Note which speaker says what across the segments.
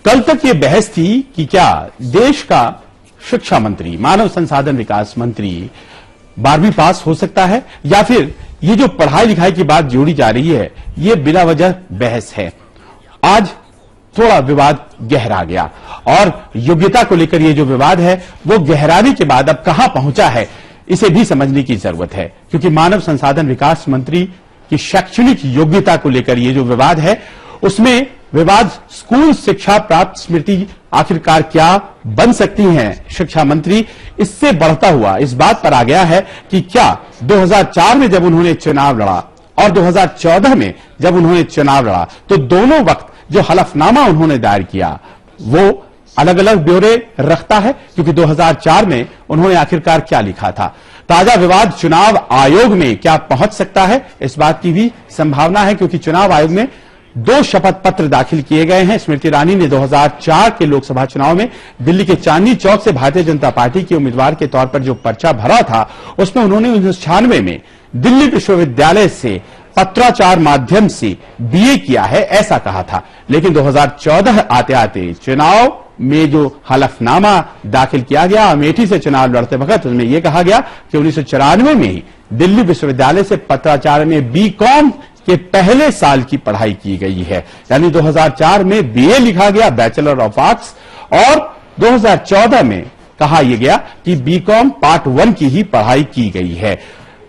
Speaker 1: कल तक ये बहस थी कि क्या देश का शिक्षा मंत्री, मानव संसाधन विकास मंत्री 12वीं पास हो सकता है, या फिर ये जो पढ़ाई लिखाई की बात जोड़ी जा रही है ये बिना वजह बहस है। आज थोड़ा विवाद गहरा गया और योग्यता को लेकर ये जो विवाद है वो गहराने के बाद अब कहां पहुंचा है इसे भी समझने की जरूरत है, क्योंकि मानव संसाधन विकास मंत्री की शैक्षणिक योग्यता को लेकर ये जो विवाद है उसमें विवाद स्कूल शिक्षा प्राप्त स्मृति आखिरकार क्या बन सकती हैं शिक्षा मंत्री, इससे बढ़ता हुआ इस बात पर आ गया है कि क्या 2004 में जब उन्होंने चुनाव लड़ा और 2014 में जब उन्होंने चुनाव लड़ा तो दोनों वक्त जो हलफनामा उन्होंने दायर किया वो अलग अलग ब्यौरे रखता है, क्योंकि 2004 में उन्होंने आखिरकार क्या लिखा था। ताजा विवाद चुनाव आयोग में क्या पहुंच सकता है, इस बात की भी संभावना है, क्योंकि चुनाव आयोग में 2 शपथ पत्र दाखिल किए गए हैं। स्मृति ईरानी ने 2004 के लोकसभा चुनाव में दिल्ली के चांदनी चौक से भारतीय जनता पार्टी के उम्मीदवार के तौर पर जो पर्चा भरा था उसमें उन्होंने 1996 में दिल्ली विश्वविद्यालय से पत्राचार माध्यम से बीए किया है ऐसा कहा था। लेकिन 2014 आते आते चुनाव में जो हलफनामा दाखिल किया गया अमेठी से चुनाव लड़ते वक्त उसमें यह कहा गया कि 1994 में ही दिल्ली विश्वविद्यालय से पत्राचार में बीकॉम के पहले साल की पढ़ाई की गई है, यानी 2004 में बीए लिखा गया बैचलर ऑफ आर्ट्स और 2014 में कहा यह गया कि बीकॉम पार्ट 1 की ही पढ़ाई की गई है।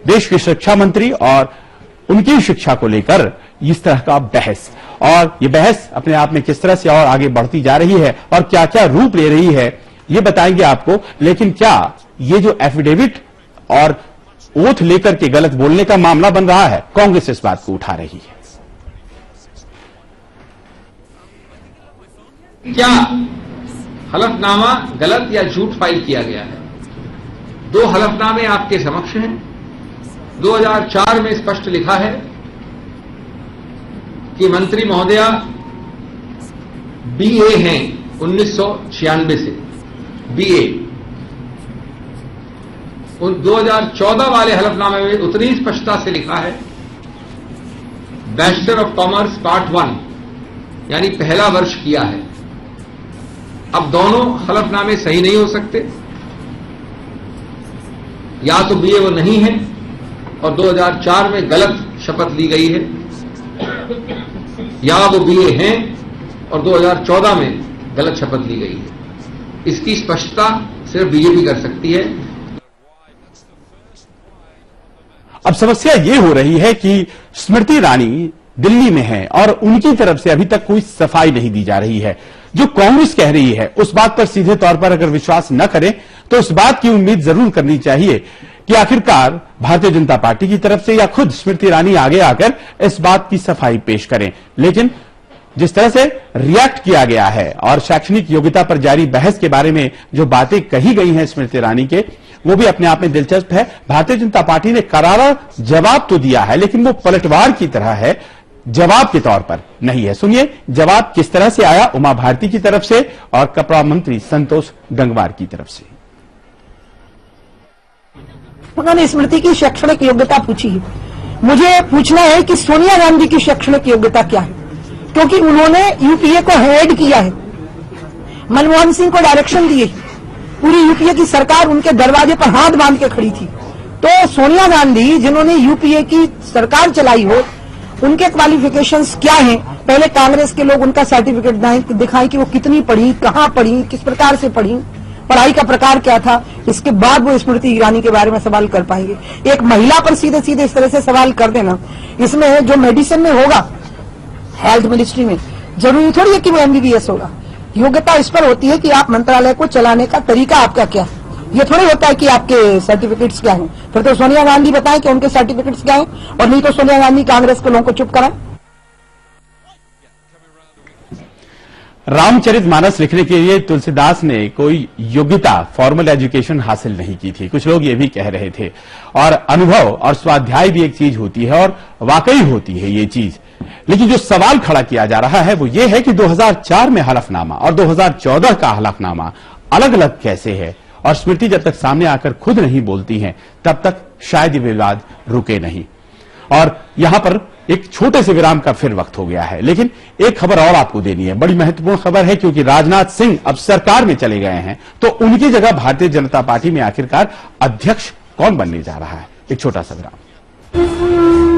Speaker 1: देश के शिक्षा मंत्री और उनकी शिक्षा को लेकर इस तरह का बहस, और ये बहस अपने आप में किस तरह से और आगे बढ़ती जा रही है और क्या क्या रूप ले रही है ये बताएंगे आपको। लेकिन क्या ये जो एफिडेविट और ओथ लेकर के गलत बोलने का मामला बन रहा है, कांग्रेस इस बात को उठा रही है।
Speaker 2: क्या हलफनामा गलत या झूठ फाइल किया गया है? 2 हलफनामे आपके समक्ष हैं। 2004 में स्पष्ट लिखा है कि मंत्री महोदया बीए हैं 1996 से बीए। 2014 वाले हलफनामे में उतनी स्पष्टता से लिखा है बैचलर ऑफ कॉमर्स पार्ट 1 यानी पहला वर्ष किया है। अब दोनों हलफनामे सही नहीं हो सकते, या तो बीए वो नहीं है और 2004 में गलत शपथ ली गई है, या वो बीए हैं और 2014 में गलत शपथ ली गई है। इसकी स्पष्टता सिर्फ बीजेपी कर सकती है।
Speaker 1: अब समस्या ये हो रही है कि स्मृति ईरानी दिल्ली में है और उनकी तरफ से अभी तक कोई सफाई नहीं दी जा रही है। जो कांग्रेस कह रही है उस बात पर सीधे तौर पर अगर विश्वास न करें तो इस बात की उम्मीद जरूर करनी चाहिए कि आखिरकार भारतीय जनता पार्टी की तरफ से या खुद स्मृति ईरानी आगे आकर इस बात की सफाई पेश करें। लेकिन जिस तरह से रिएक्ट किया गया है और शैक्षणिक योग्यता पर जारी बहस के बारे में जो बातें कही गई हैं स्मृति ईरानी के, वो भी अपने आप में दिलचस्प है। भारतीय जनता पार्टी ने करारा जवाब तो दिया है लेकिन वो पलटवार की तरह है, जवाब के तौर पर नहीं है। सुनिए जवाब किस तरह से आया उमा भारती की तरफ से और कपड़ा मंत्री संतोष गंगवार की तरफ से।
Speaker 3: उन्होंने स्मृति की शैक्षणिक योग्यता पूछी है। मुझे पूछना है कि सोनिया गांधी की शैक्षणिक योग्यता क्या है, क्योंकि उन्होंने यूपीए को हेड किया है, मनमोहन सिंह को डायरेक्शन दिए, पूरी यूपीए की सरकार उनके दरवाजे पर हाथ बांध के खड़ी थी। तो सोनिया गांधी जिन्होंने यूपीए की सरकार चलाई हो, उनके क्वालिफिकेशंस क्या हैं, पहले कांग्रेस के लोग उनका सर्टिफिकेट दिखाएं कि वो कितनी पढ़ी, कहां पढ़ी, किस प्रकार से पढ़ी, पढ़ाई का प्रकार क्या था, इसके बाद वो स्मृति ईरानी के बारे में सवाल कर पाएंगे। एक महिला पर सीधे सीधे इस तरह से सवाल कर देना, इसमें जो मेडिसिन में होगा, हेल्थ मिनिस्ट्री में, जरूरी थोड़ी है कि वो एमबीबीएस होगा। योग्यता इस पर होती है कि आप मंत्रालय को चलाने का तरीका आपका क्या है, ये थोड़ी होता है कि आपके सर्टिफिकेट्स क्या हैं। फिर तो सोनिया गांधी बताएं कि उनके सर्टिफिकेट्स क्या हैं, और नहीं तो सोनिया गांधी कांग्रेस के लोगों को चुप कराएं।
Speaker 1: रामचरितमानस लिखने के लिए तुलसीदास ने कोई योग्यता, फॉर्मल एजुकेशन हासिल नहीं की थी, कुछ लोग ये भी कह रहे थे। और अनुभव और स्वाध्याय भी एक चीज होती है और वाकई होती है ये चीज। लेकिन जो सवाल खड़ा किया जा रहा है वो ये है कि 2004 में हलफनामा और 2014 का हलफनामा अलग अलग कैसे है, और स्मृति जब तक सामने आकर खुद नहीं बोलती हैं तब तक शायद ये विवाद रुके नहीं। और यहां पर एक छोटे से विराम का फिर वक्त हो गया है। लेकिन एक खबर और आपको देनी है, बड़ी महत्वपूर्ण खबर है, क्योंकि राजनाथ सिंह अब सरकार में चले गए हैं, तो उनकी जगह भारतीय जनता पार्टी में आखिरकार अध्यक्ष कौन बनने जा रहा है। एक छोटा सा विराम।